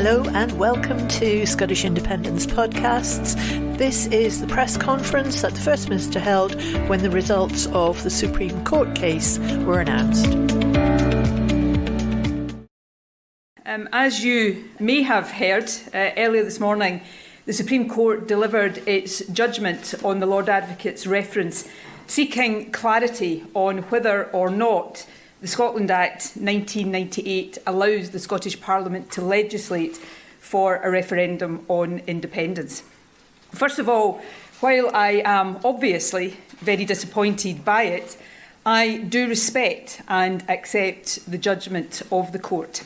Hello and welcome to Scottish Independence Podcasts. This is the press conference that the First Minister held when the results of the Supreme Court case were announced. As you may have heard, earlier this morning, the Supreme Court delivered its judgment on the Lord Advocate's reference, seeking clarity on whether or not the Scotland Act 1998 allows the Scottish Parliament to legislate for a referendum on independence. First of all, while I am obviously very disappointed by it, I do respect and accept the judgment of the court.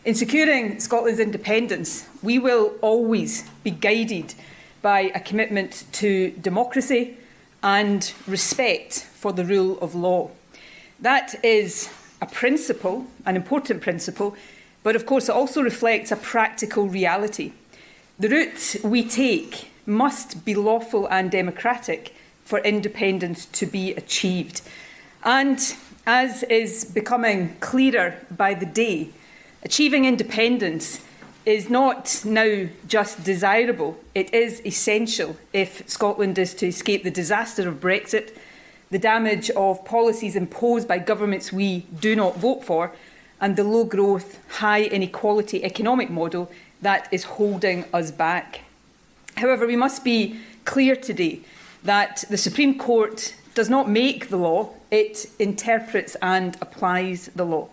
In securing Scotland's independence, we will always be guided by a commitment to democracy and respect for the rule of law. That is a principle, an important principle, but of course it also reflects a practical reality. The route we take must be lawful and democratic for independence to be achieved. And as is becoming clearer by the day, achieving independence is not now just desirable, it is essential if Scotland is to escape the disaster of Brexit, the damage of policies imposed by governments we do not vote for, and the low-growth, high-inequality economic model that is holding us back. However, we must be clear today that the Supreme Court does not make the law, it interprets and applies the law.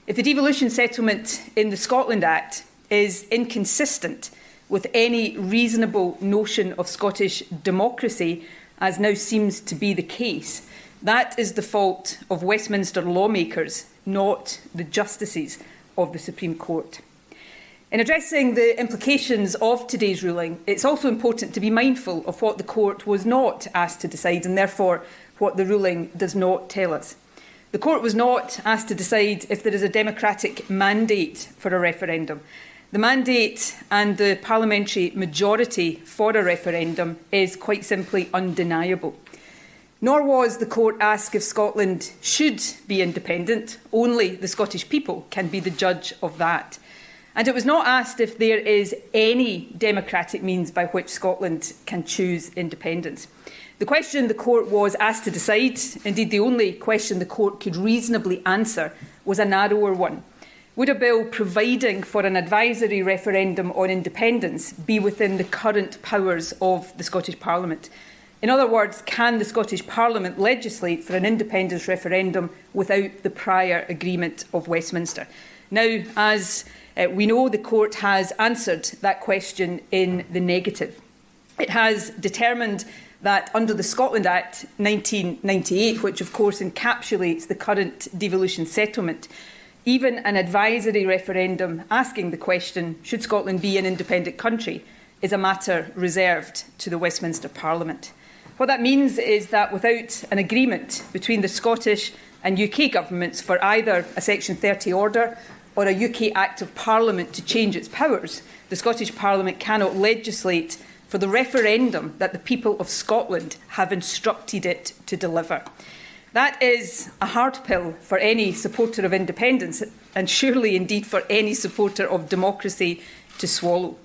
If the devolution settlement in the Scotland Act is inconsistent with any reasonable notion of Scottish democracy, as now seems to be the case, that is the fault of Westminster lawmakers, not the justices of the Supreme Court. In addressing the implications of today's ruling, it's also important to be mindful of what the court was not asked to decide and therefore what the ruling does not tell us. The court was not asked to decide if there is a democratic mandate for a referendum. The mandate and the parliamentary majority for a referendum is quite simply undeniable. Nor was the court asked if Scotland should be independent. Only the Scottish people can be the judge of that. And it was not asked if there is any democratic means by which Scotland can choose independence. The question the court was asked to decide, indeed the only question the court could reasonably answer, was a narrower one. Would a bill providing for an advisory referendum on independence be within the current powers of the Scottish Parliament? In other words, can the Scottish Parliament legislate for an independence referendum without the prior agreement of Westminster? Now, as we know, the court has answered that question in the negative. It has determined that under the Scotland Act 1998, which of course encapsulates the current devolution settlement, even an advisory referendum asking the question, should Scotland be an independent country, is a matter reserved to the Westminster Parliament. What that means is that without an agreement between the Scottish and UK governments for either a Section 30 order or a UK Act of Parliament to change its powers, the Scottish Parliament cannot legislate for the referendum that the people of Scotland have instructed it to deliver. That is a hard pill for any supporter of independence and surely indeed for any supporter of democracy to swallow.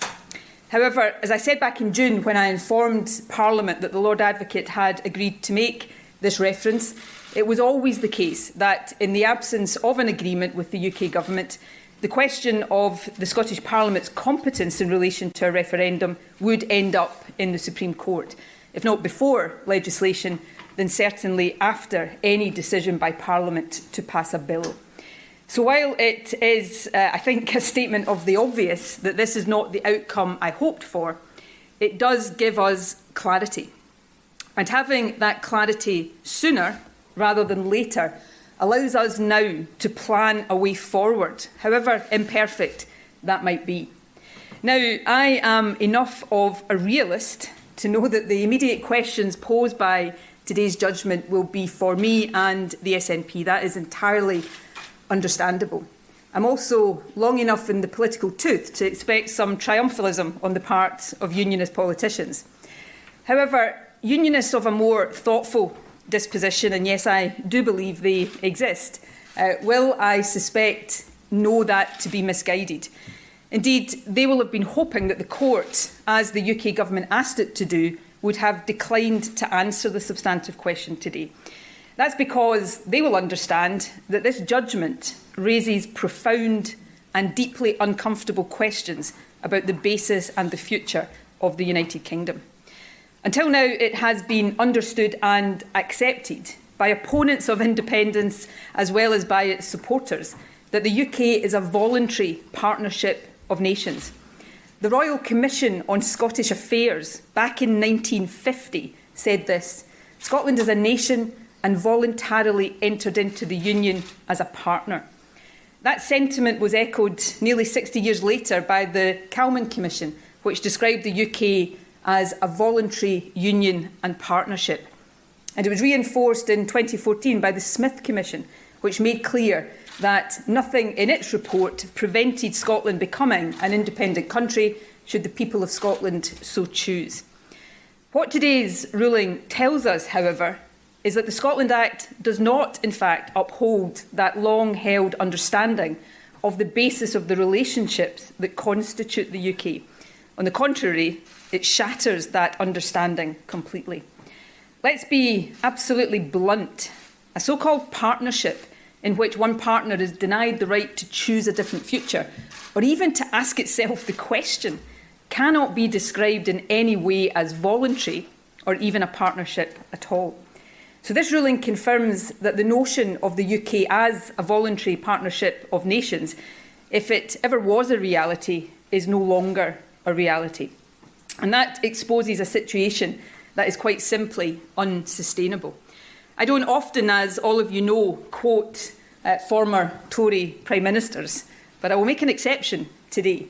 However, as I said back in June when I informed Parliament that the Lord Advocate had agreed to make this reference, it was always the case that in the absence of an agreement with the UK Government, the question of the Scottish Parliament's competence in relation to a referendum would end up in the Supreme Court, if not before legislation, then certainly after any decision by Parliament to pass a bill. So while it is, I think, a statement of the obvious that this is not the outcome I hoped for, it does give us clarity. And having that clarity sooner rather than later allows us now to plan a way forward, however imperfect that might be. Now, I am enough of a realist to know that the immediate questions posed by today's judgment will be for me and the SNP. That is entirely understandable. I'm also long enough in the political tooth to expect some triumphalism on the part of unionist politicians. However, unionists of a more thoughtful disposition, and yes, I do believe they exist, will, I suspect, know that to be misguided. Indeed, they will have been hoping that the court, as the UK Government asked it to do, would have declined to answer the substantive question today. That's because they will understand that this judgment raises profound and deeply uncomfortable questions about the basis and the future of the United Kingdom. Until now, it has been understood and accepted by opponents of independence as well as by its supporters that the UK is a voluntary partnership of nations. The Royal Commission on Scottish Affairs back in 1950 said this: Scotland is a nation and voluntarily entered into the Union as a partner. That sentiment was echoed nearly 60 years later by the Calman Commission, which described the UK as a voluntary union and partnership. And it was reinforced in 2014 by the Smith Commission, which made clear that nothing in its report prevented Scotland becoming an independent country should the people of Scotland so choose. What today's ruling tells us, however, is that the Scotland Act does not, in fact, uphold that long-held understanding of the basis of the relationships that constitute the UK. On the contrary, it shatters that understanding completely. Let's be absolutely blunt. A so-called partnership in which one partner is denied the right to choose a different future, or even to ask itself the question, cannot be described in any way as voluntary or even a partnership at all. So this ruling confirms that the notion of the UK as a voluntary partnership of nations, if it ever was a reality, is no longer a reality. And that exposes a situation that is quite simply unsustainable. I don't often, as all of you know, quote former Tory Prime Ministers, but I will make an exception today.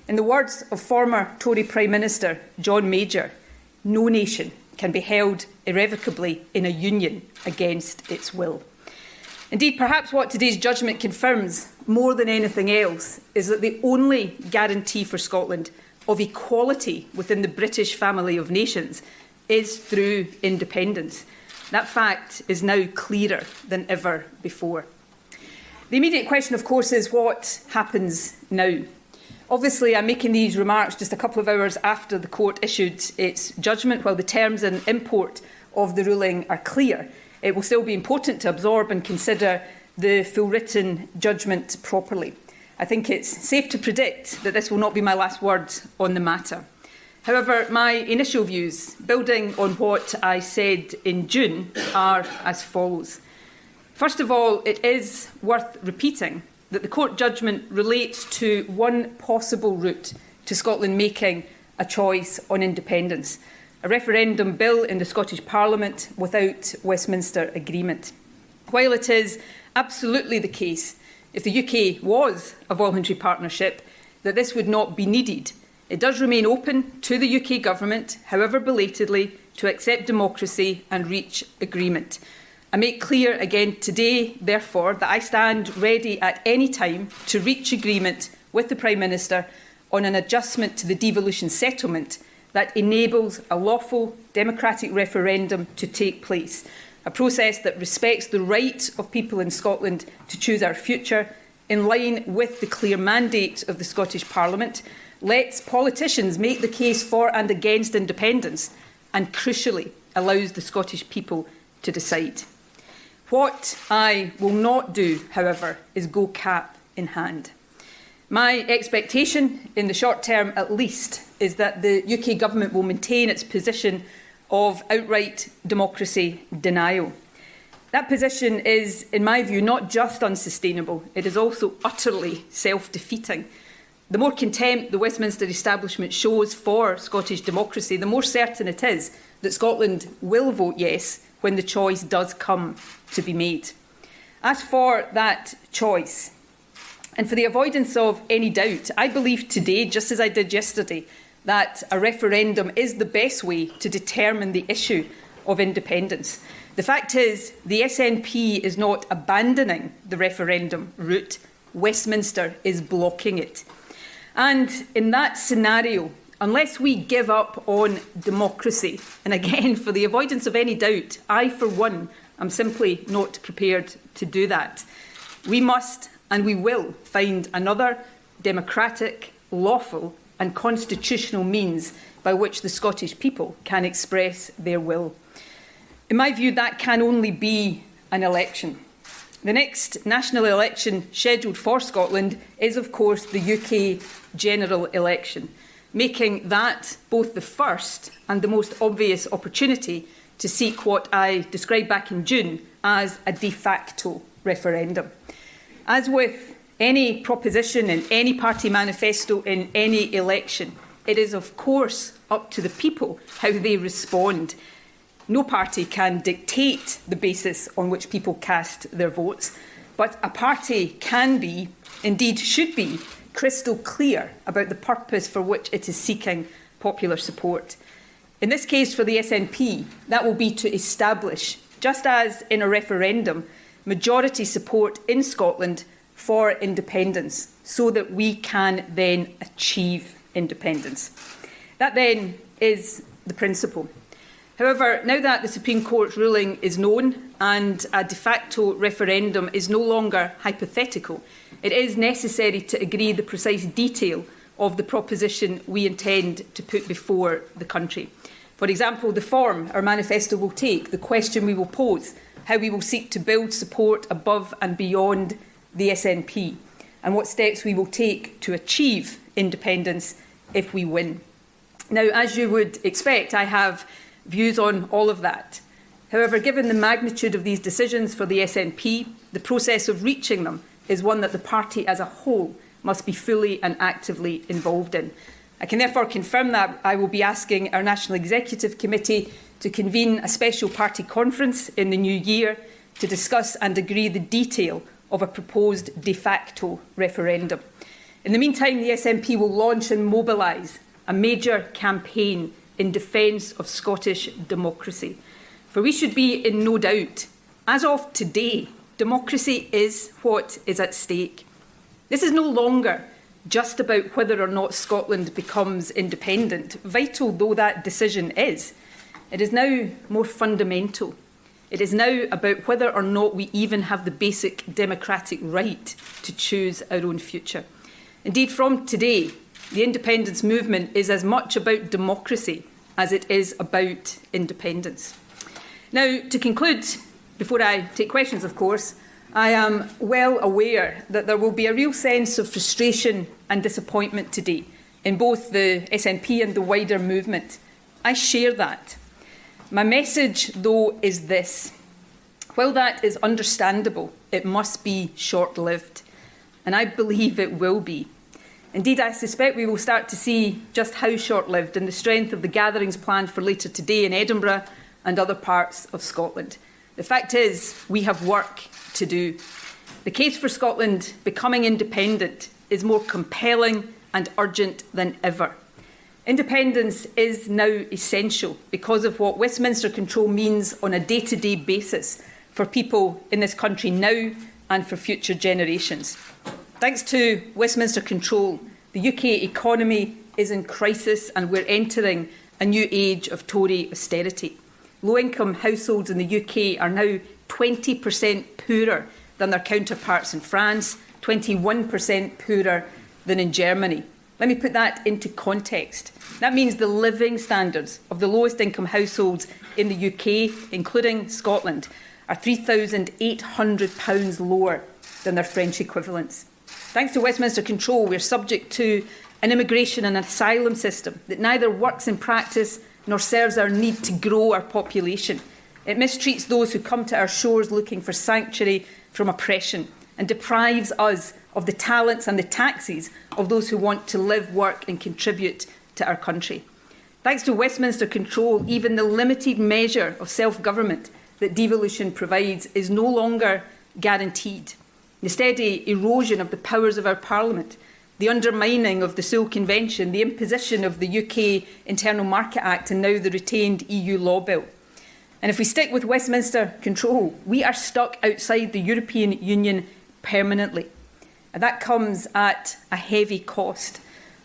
In the words of former Tory Prime Minister John Major, no nation can be held irrevocably in a union against its will. Indeed, perhaps what today's judgment confirms more than anything else is that the only guarantee for Scotland of equality within the British family of nations is through independence. That fact is now clearer than ever before. The immediate question, of course, is what happens now? Obviously, I'm making these remarks just a couple of hours after the court issued its judgment. While the terms and import of the ruling are clear, it will still be important to absorb and consider the full written judgment properly. I think it's safe to predict that this will not be my last word on the matter. However, my initial views, building on what I said in June, are as follows. First of all, it is worth repeating that the court judgment relates to one possible route to Scotland making a choice on independence, a referendum bill in the Scottish Parliament without Westminster agreement. While it is absolutely the case, if the UK was a voluntary partnership, that this would not be needed, it does remain open to the UK Government, however belatedly, to accept democracy and reach agreement. I make clear again today, therefore, that I stand ready at any time to reach agreement with the Prime Minister on an adjustment to the devolution settlement that enables a lawful democratic referendum to take place, a process that respects the right of people in Scotland to choose our future, in line with the clear mandate of the Scottish Parliament, lets politicians make the case for and against independence, and crucially allows the Scottish people to decide. What I will not do, however, is go cap in hand. My expectation, in the short term at least, is that the UK Government will maintain its position of outright democracy denial. That position is, in my view, not just unsustainable, it is also utterly self-defeating. The more contempt the Westminster establishment shows for Scottish democracy, the more certain it is that Scotland will vote yes when the choice does come to be made. As for that choice, and for the avoidance of any doubt, I believe today, just as I did yesterday, that a referendum is the best way to determine the issue of independence. The fact is, the SNP is not abandoning the referendum route. Westminster is blocking it. And in that scenario, unless we give up on democracy, and again, for the avoidance of any doubt, I, for one, am simply not prepared to do that, we must and we will find another democratic, lawful and constitutional means by which the Scottish people can express their will. In my view, that can only be an election. The next national election scheduled for Scotland is, of course, the UK general election, making that both the first and the most obvious opportunity to seek what I described back in June as a de facto referendum. As with any proposition in any party manifesto in any election, it is, of course, up to the people how they respond. No party can dictate the basis on which people cast their votes, but a party can be, indeed should be, crystal clear about the purpose for which it is seeking popular support. In this case, for the SNP, that will be to establish, just as in a referendum, majority support in Scotland for independence, so that we can then achieve independence. That then is the principle. However, now that the Supreme Court's ruling is known and a de facto referendum is no longer hypothetical, it is necessary to agree the precise detail of the proposition we intend to put before the country. For example, the form our manifesto will take, the question we will pose, how we will seek to build support above and beyond the SNP, and what steps we will take to achieve independence if we win. Now, as you would expect, I have views on all of that. However, given the magnitude of these decisions for the SNP, the process of reaching them is one that the party as a whole must be fully and actively involved in. I can therefore confirm that I will be asking our National Executive Committee to convene a special party conference in the new year to discuss and agree the detail of a proposed de facto referendum. In the meantime, the SNP will launch and mobilise a major campaign in defence of Scottish democracy. For we should be in no doubt, as of today, democracy is what is at stake. This is no longer just about whether or not Scotland becomes independent, vital though that decision is. It is now more fundamental. It is now about whether or not we even have the basic democratic right to choose our own future. Indeed, from today, the independence movement is as much about democracy as it is about independence. Now, to conclude, before I take questions, of course, I am well aware that there will be a real sense of frustration and disappointment today in both the SNP and the wider movement. I share that. My message, though, is this. While that is understandable, it must be short-lived, and I believe it will be. Indeed, I suspect we will start to see just how short-lived in the strength of the gatherings planned for later today in Edinburgh and other parts of Scotland. The fact is, we have work to do. The case for Scotland becoming independent is more compelling and urgent than ever. Independence is now essential because of what Westminster control means on a day-to-day basis for people in this country now and for future generations. Thanks to Westminster control, the UK economy is in crisis and we're entering a new age of Tory austerity. Low-income households in the UK are now 20% poorer than their counterparts in France, 21% poorer than in Germany. Let me put that into context. That means the living standards of the lowest income households in the UK, including Scotland, are £3,800 lower than their French equivalents. Thanks to Westminster control, we are subject to an immigration and asylum system that neither works in practice nor serves our need to grow our population. It mistreats those who come to our shores looking for sanctuary from oppression and deprives us of the talents and the taxes of those who want to live, work and contribute to our country. Thanks to Westminster control, even the limited measure of self-government that devolution provides is no longer guaranteed. The steady erosion of the powers of our Parliament, the undermining of the Sewell Convention, the imposition of the UK Internal Market Act and now the retained EU Law Bill. And if we stick with Westminster control, we are stuck outside the European Union permanently. And that comes at a heavy cost.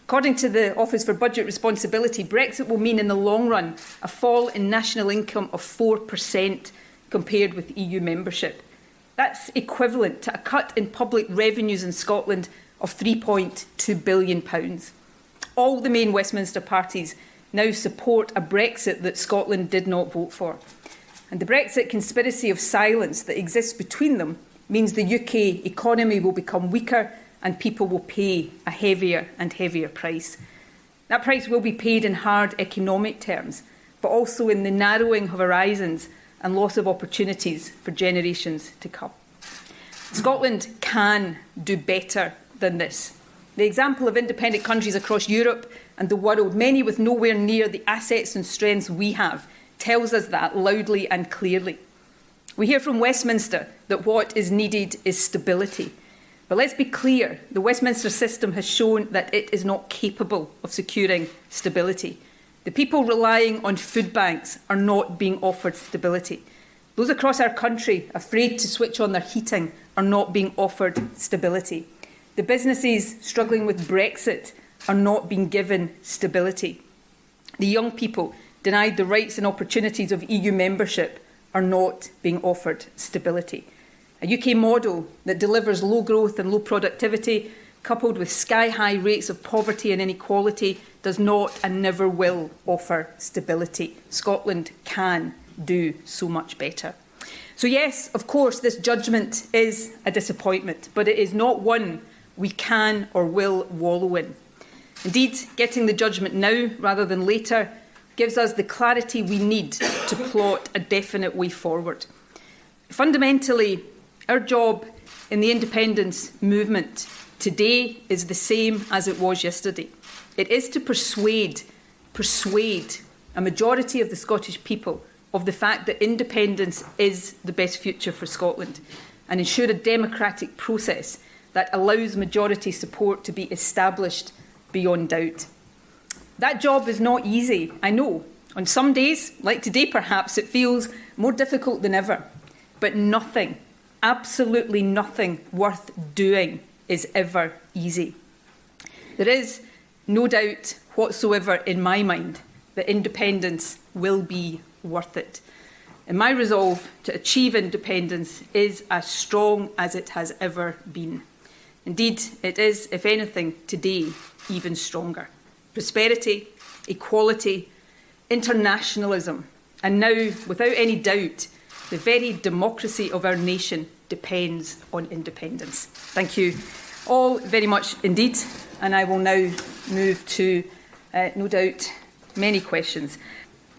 According to the Office for Budget Responsibility, Brexit will mean in the long run a fall in national income of 4% compared with EU membership. That's equivalent to a cut in public revenues in Scotland of £3.2 billion. All the main Westminster parties now support a Brexit that Scotland did not vote for. And the Brexit conspiracy of silence that exists between them means the UK economy will become weaker and people will pay a heavier and heavier price. That price will be paid in hard economic terms, but also in the narrowing of horizons and loss of opportunities for generations to come. Scotland can do better than this. The example of independent countries across Europe and the world, many with nowhere near the assets and strengths we have, tells us that loudly and clearly. We hear from Westminster that what is needed is stability. But let's be clear, the Westminster system has shown that it is not capable of securing stability. The people relying on food banks are not being offered stability. Those across our country afraid to switch on their heating are not being offered stability. The businesses struggling with Brexit are not being given stability. The young people denied the rights and opportunities of EU membership are not being offered stability. A UK model that delivers low growth and low productivity, coupled with sky-high rates of poverty and inequality, does not and never will offer stability. Scotland can do so much better. So yes, of course, this judgment is a disappointment, but it is not one we can or will wallow in. Indeed, getting the judgment now rather than later gives us the clarity we need to plot a definite way forward. Fundamentally, our job in the independence movement today is the same as it was yesterday. It is to persuade a majority of the Scottish people of the fact that independence is the best future for Scotland and ensure a democratic process that allows majority support to be established beyond doubt. That job is not easy, I know. On some days, like today perhaps, it feels more difficult than ever. But nothing, absolutely nothing worth doing is ever easy. There is no doubt whatsoever in my mind that independence will be worth it. And my resolve to achieve independence is as strong as it has ever been. Indeed, it is, if anything, today even stronger. Prosperity, equality, internationalism, and now, without any doubt, the very democracy of our nation depends on independence. Thank you all very much indeed, and I will now move to, no doubt, many questions.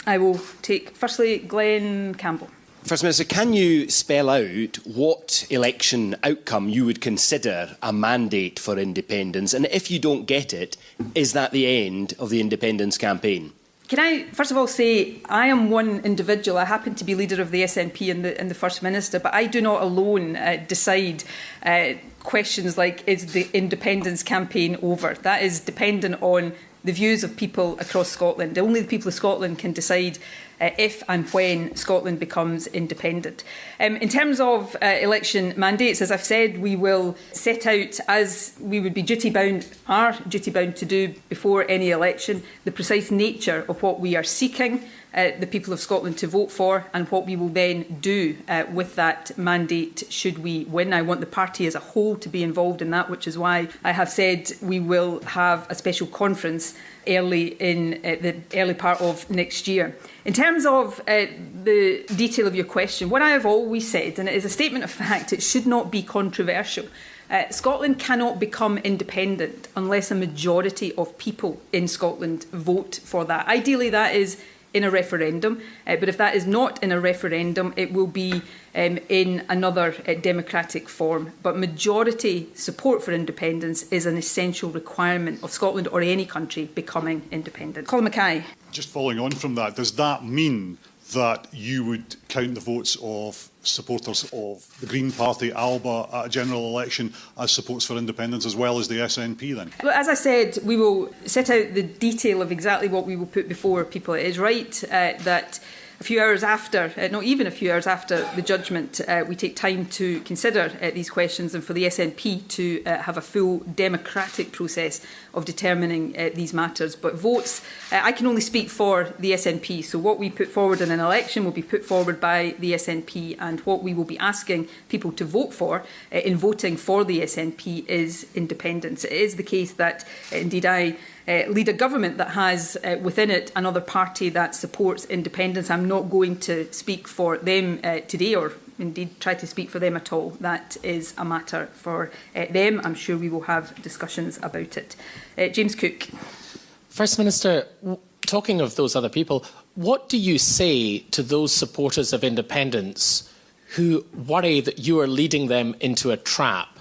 I will take, firstly, Glenn Campbell. First Minister, can you spell out what election outcome you would consider a mandate for independence? And if you don't get it, is that the end of the independence campaign? Can I, first of all, say I am one individual. I happen to be leader of the SNP and the First Minister, but I do not alone decide questions like, is the independence campaign over? That is dependent on the views of people across Scotland. Only the people of Scotland can decide if and when Scotland becomes independent. In terms of election mandates, as I've said, we will set out, as we would be duty-bound to do before any election, the precise nature of what we are seeking the people of Scotland to vote for and what we will then do with that mandate should we win. I want the party as a whole to be involved in that, which is why I have said we will have a special conference early in the early part of next year. In terms of the detail of your question, what I have always said, and it is a statement of fact, it should not be controversial. Scotland cannot become independent unless a majority of people in Scotland vote for that. Ideally, that is in a referendum, but if that is not in a referendum, it will be in another democratic form. But majority support for independence is an essential requirement of Scotland or any country becoming independent. Colin Mackay. Just following on from that, does that mean that you would count the votes of supporters of the Green Party, ALBA, at a general election as supports for independence as well as the SNP then? Well, as I said, we will set out the detail of exactly what we will put before people. It is right that a few hours after, not even a few hours after the judgment, we take time to consider these questions and for the SNP to have a full democratic process of determining these matters. But votes, I can only speak for the SNP, so what we put forward in an election will be put forward by the SNP, and what we will be asking people to vote for in voting for the SNP is independence. It is the case that, indeed, I lead a government that has within it another party that supports independence. I'm not going to speak for them today, or indeed try to speak for them at all. That is a matter for them. I'm sure we will have discussions about it. James Cook. First Minister, talking of those other people, what do you say to those supporters of independence who worry that you are leading them into a trap,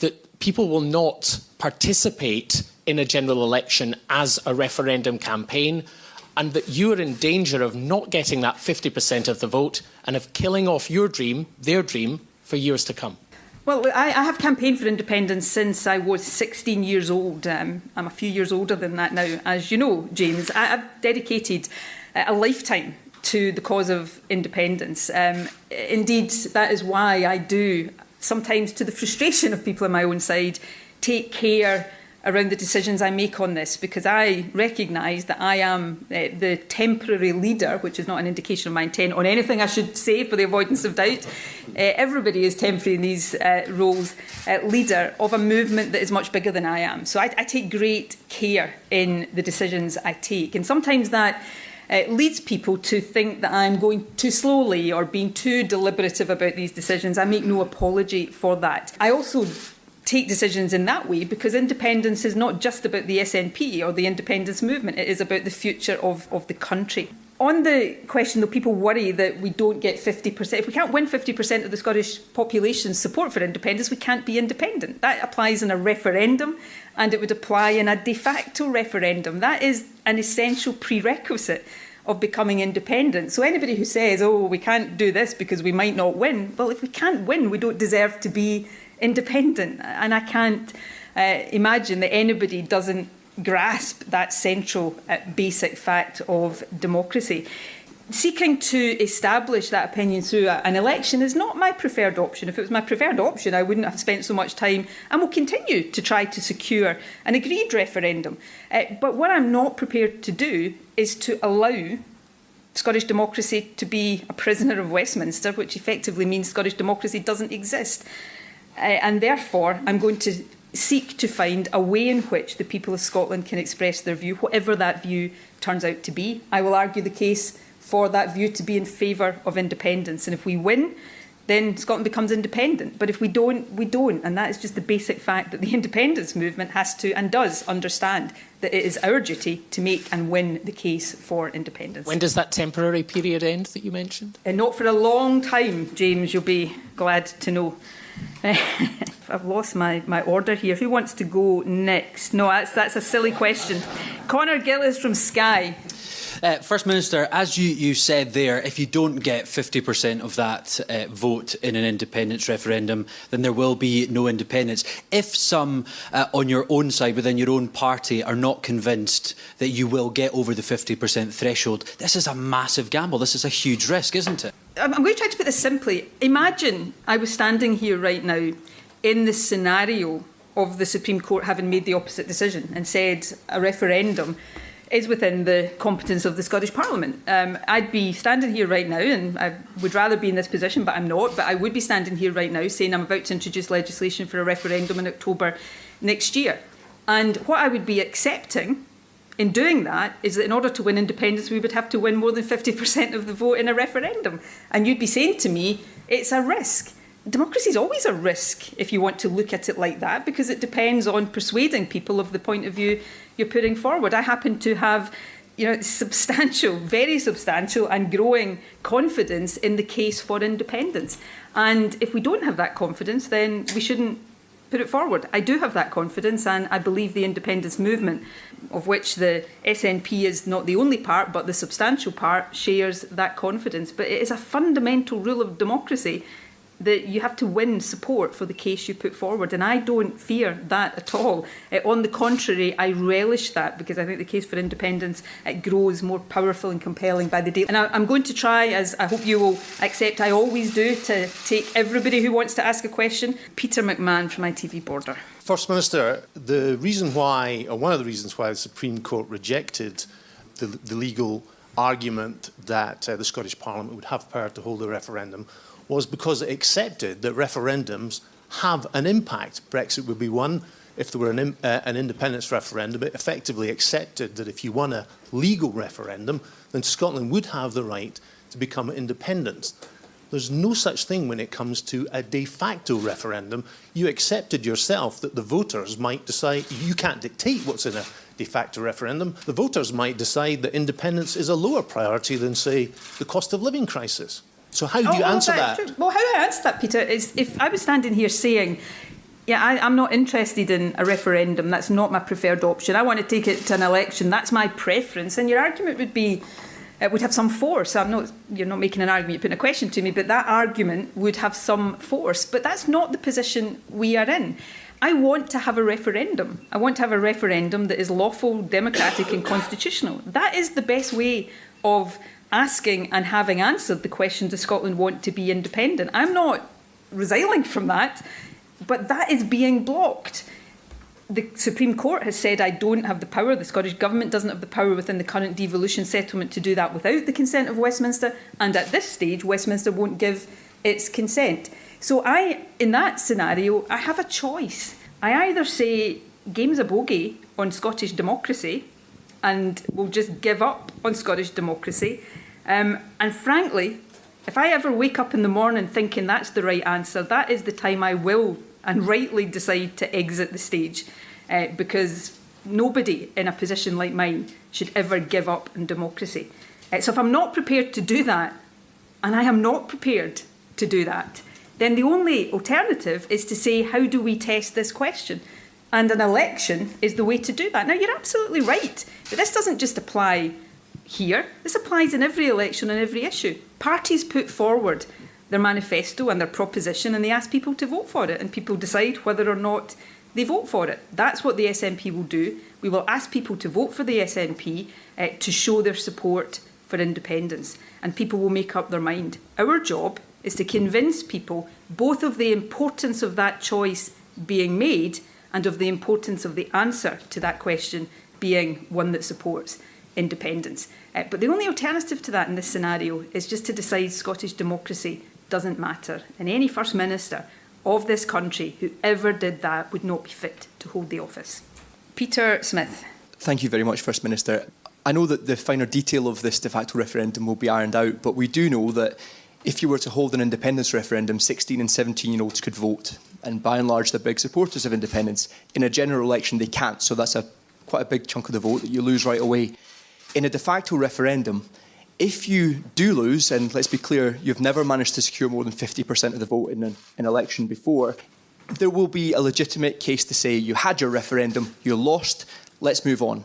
that people will not participate in a general election as a referendum campaign, and that you are in danger of not getting that 50% of the vote and of killing off your dream, their dream, for years to come? Well, I have campaigned for independence since I was 16 years old. I'm a few years older than that now, as you know, James. I've dedicated a lifetime to the cause of independence. Indeed, that is why I do, sometimes to the frustration of people on my own side, take care around the decisions I make on this, because I recognise that I am the temporary leader, which is not an indication of my intent on anything I should say for the avoidance of doubt. Everybody is temporary in these roles, leader of a movement that is much bigger than I am. So I take great care in the decisions I take. And sometimes that leads people to think that I'm going too slowly or being too deliberative about these decisions. I make no apology for that. I also take decisions in that way because independence is not just about the SNP or the independence movement. It is about the future of the country. On the question, though, people worry that we don't get 50%. If we can't win 50% of the Scottish population's support for independence, we can't be independent. That applies in a referendum, and it would apply in a de facto referendum. That is an essential prerequisite of becoming independent. So anybody who says, oh, we can't do this because we might not win, well, if we can't win, we don't deserve to be independent. And I can't imagine that anybody doesn't grasp that central basic fact of democracy. Seeking to establish that opinion through an election is not my preferred option. If it was my preferred option, I wouldn't have spent so much time and will continue to try to secure an agreed referendum. But what I'm not prepared to do is to allow Scottish democracy to be a prisoner of Westminster, which effectively means Scottish democracy doesn't exist. And therefore, I'm going to seek to find a way in which the people of Scotland can express their view, whatever that view turns out to be. I will argue the case for that view to be in favour of independence. And if we win, then Scotland becomes independent. But if we don't, we don't. And that is just the basic fact that the independence movement has to and does understand that it is our duty to make and win the case for independence. When does that temporary period end that you mentioned? Not for a long time, James, you'll be glad to know. I've lost my order here. Who wants to go next? No, that's a silly question. Conor Gillis from Skye. First Minister, as you said there, if you don't get 50% of that vote in an independence referendum, then there will be no independence. If some on your own side, within your own party, are not convinced that you will get over the 50% threshold, this is a massive gamble. This is a huge risk, isn't it? I'm going to try to put this simply. Imagine I was standing here right now in the scenario of the Supreme Court having made the opposite decision and said a referendum is within the competence of the Scottish Parliament. I'd be standing here right now, and I would rather be in this position, but I'm not, but I would be standing here right now saying I'm about to introduce legislation for a referendum in October next year. And what I would be accepting in doing that is that in order to win independence, we would have to win more than 50% of the vote in a referendum. And you'd be saying to me, it's a risk. Democracy is always a risk if you want to look at it like that, because it depends on persuading people of the point of view you're putting forward. I happen to have, substantial, very substantial and growing confidence in the case for independence. And if we don't have that confidence, then we shouldn't put it forward. I do have that confidence, and I believe the independence movement, of which the SNP is not the only part, but the substantial part, shares that confidence. But it is a fundamental rule of democracy that you have to win support for the case you put forward. And I don't fear that at all. On the contrary, I relish that, because I think the case for independence grows more powerful and compelling by the day. And I'm going to try, as I hope you will accept I always do, to take everybody who wants to ask a question. Peter McMahon from ITV Border. First Minister, the reason why, or one of the reasons why the Supreme Court rejected the legal argument that the Scottish Parliament would have power to hold a referendum was because it accepted that referendums have an impact. Brexit would be one if there were an independence referendum. It effectively accepted that if you won a legal referendum, then Scotland would have the right to become independent. There's no such thing when it comes to a de facto referendum. You accepted yourself that the voters might decide, you can't dictate what's in a de facto referendum. The voters might decide that independence is a lower priority than, say, the cost of living crisis. So how do you answer that? Well, how I answer that, Peter, is if I was standing here saying, yeah, I'm not interested in a referendum, that's not my preferred option, I want to take it to an election, that's my preference, and your argument would be, it would have some force. You're not making an argument, you're putting a question to me, but that argument would have some force. But that's not the position we are in. I want to have a referendum. I want to have a referendum that is lawful, democratic and constitutional. That is the best way of asking and having answered the question, does Scotland want to be independent? I'm not resiling from that, but that is being blocked. The Supreme Court has said I don't have the power, the Scottish Government doesn't have the power within the current devolution settlement to do that without the consent of Westminster, and at this stage Westminster won't give its consent. So in that scenario, I have a choice. I either say game's a bogey on Scottish democracy and we'll just give up on Scottish democracy. And frankly, if I ever wake up in the morning thinking that's the right answer, that is the time I will and rightly decide to exit the stage, because nobody in a position like mine should ever give up on democracy. So if I'm not prepared to do that, and I am not prepared to do that, then the only alternative is to say, how do we test this question? And an election is the way to do that. Now, you're absolutely right, but this doesn't just apply here. This applies in every election and every issue. Parties put forward their manifesto and their proposition and they ask people to vote for it, and people decide whether or not they vote for it. That's what the SNP will do. We will ask people to vote for the SNP to show their support for independence, and people will make up their mind. Our job is to convince people both of the importance of that choice being made and of the importance of the answer to that question being one that supports independence. But the only alternative to that in this scenario is just to decide Scottish democracy doesn't matter. And any First Minister of this country who ever did that would not be fit to hold the office. Peter Smith. Thank you very much, First Minister. I know that the finer detail of this de facto referendum will be ironed out, but we do know that if you were to hold an independence referendum, 16 and 17-year-olds could vote. And by and large, they're big supporters of independence. In a general election, they can't, so that's quite a big chunk of the vote that you lose right away. In a de facto referendum, if you do lose, and let's be clear, you've never managed to secure more than 50% of the vote in an election before, there will be a legitimate case to say you had your referendum, you lost, let's move on.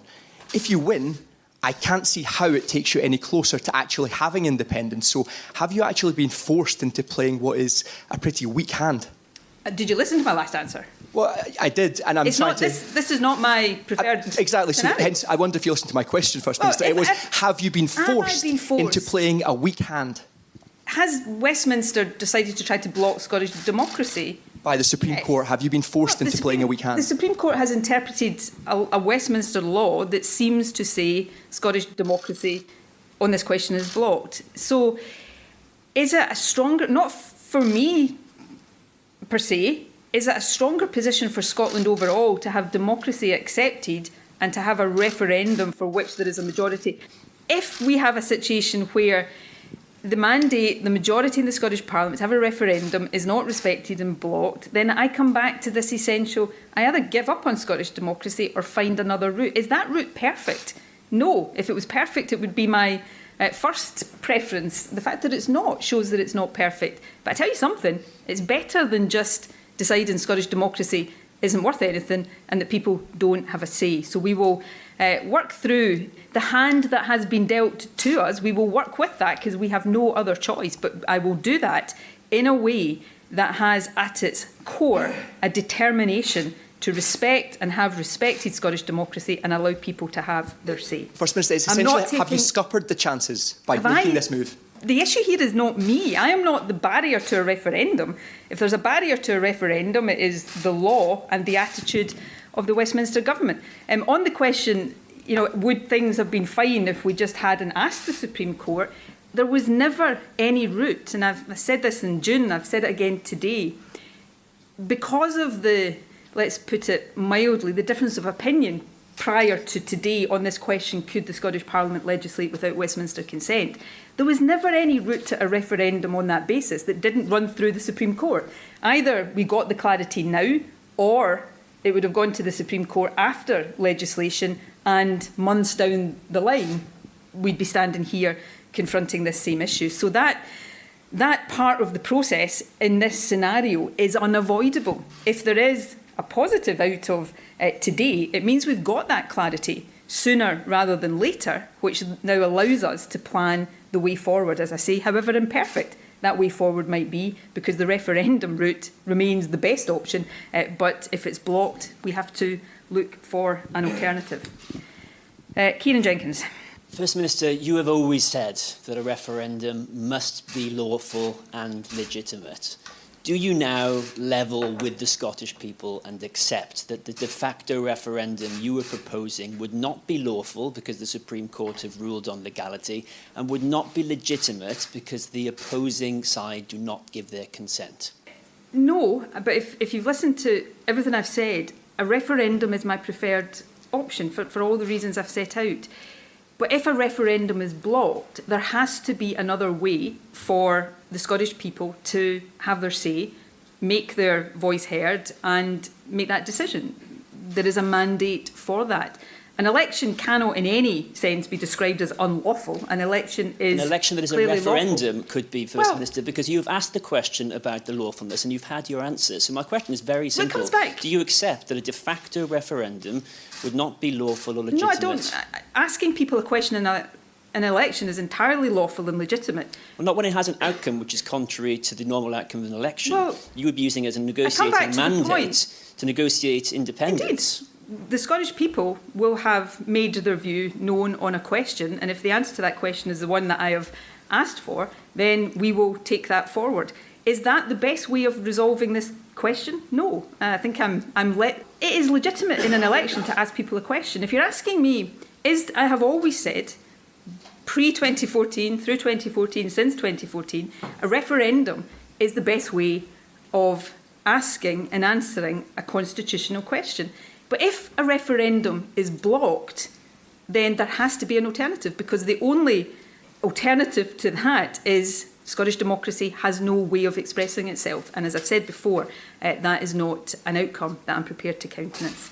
If you win, I can't see how it takes you any closer to actually having independence. So have you actually been forced into playing what is a pretty weak hand? Did you listen to my last answer? Well, I did, and I'm trying to... This is not my preferred... Exactly, so hence I wonder if you listened to my question, First Minister. It was, have you been forced into playing a weak hand? Has Westminster decided to try to block Scottish democracy? By the Supreme Court, have you been forced into playing a weak hand? The Supreme Court has interpreted a Westminster law that seems to say Scottish democracy on this question is blocked. So is it a stronger... Not for me, per se, is it a stronger position for Scotland overall to have democracy accepted and to have a referendum for which there is a majority? If we have a situation where the mandate, the majority in the Scottish Parliament to have a referendum is not respected and blocked, then I come back to this essential, I either give up on Scottish democracy or find another route. Is that route perfect? No. If it was perfect, it would be my first preference. The fact that it's not shows that it's not perfect. But I tell you something, it's better than just deciding Scottish democracy isn't worth anything and that people don't have a say. So we will work through the hand that has been dealt to us. We will work with that because we have no other choice. But I will do that in a way that has at its core a determination to respect and have respected Scottish democracy and allow people to have their say. First Minister, it's essentially, have you scuppered the chances by making this move? The issue here is not me. I am not the barrier to a referendum. If there's a barrier to a referendum, it is the law and the attitude of the Westminster Government. On the question, would things have been fine if we just hadn't asked the Supreme Court? There was never any route, and I've said this in June, I've said it again today, because of the, let's put it mildly, the difference of opinion prior to today on this question, could the Scottish Parliament legislate without Westminster consent? There was never any route to a referendum on that basis that didn't run through the Supreme Court. Either we got the clarity now, or it would have gone to the Supreme Court after legislation, and months down the line, we'd be standing here confronting this same issue. So that part of the process in this scenario is unavoidable. If there is a positive out of today, it means we've got that clarity sooner rather than later, which now allows us to plan the way forward, as I say, however imperfect that way forward might be, because the referendum route remains the best option, but if it's blocked, we have to look for an alternative. Kieran Jenkins. First Minister, you have always said that a referendum must be lawful and legitimate. Do you now level with the Scottish people and accept that the de facto referendum you were proposing would not be lawful because the Supreme Court have ruled on legality, and would not be legitimate because the opposing side do not give their consent? No, but if you've listened to everything I've said, a referendum is my preferred option for all the reasons I've set out. But if a referendum is blocked, there has to be another way for the Scottish people to have their say, make their voice heard and make that decision. There is a mandate for that. An election cannot in any sense be described as unlawful. An election is an election that is a referendum could be, First Minister, because you've asked the question about the lawfulness and you've had your answer. So my question is very simple. It comes back. Do you accept that a de facto referendum would not be lawful or legitimate? No, I don't. Asking people a question in an election is entirely lawful and legitimate. Well, not when it has an outcome which is contrary to the normal outcome of an election. Well, you would be using it as a negotiating mandate to negotiate independence. Indeed. The Scottish people will have made their view known on a question, and if the answer to that question is the one that I have asked for, then we will take that forward. Is that the best way of resolving this question? No. I think it is legitimate in an election to ask people a question. If you're asking me, I have always said, pre-2014, through 2014, since 2014, a referendum is the best way of asking and answering a constitutional question. But if a referendum is blocked, then there has to be an alternative, because the only alternative to that is Scottish democracy has no way of expressing itself. And as I've said before, that is not an outcome that I'm prepared to countenance.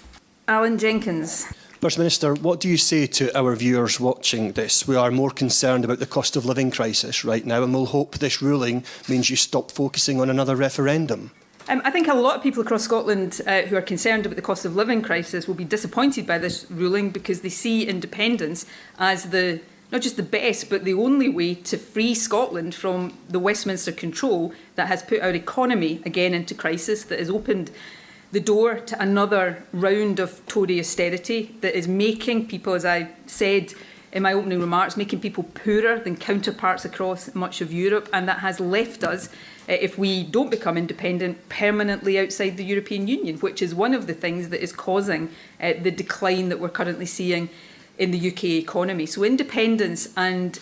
Alan Jenkins. First Minister, what do you say to our viewers watching this? We are more concerned about the cost of living crisis right now, and we'll hope this ruling means you stop focusing on another referendum. I think a lot of people across Scotland who are concerned about the cost of living crisis will be disappointed by this ruling, because they see independence as not just the best, but the only way to free Scotland from the Westminster control that has put our economy again into crisis, that has opened the door to another round of Tory austerity, that is making people, as I said in my opening remarks, making people poorer than counterparts across much of Europe, and that has left us, if we don't become independent, permanently outside the European Union, which is one of the things that is causing the decline that we're currently seeing in the UK economy. So independence and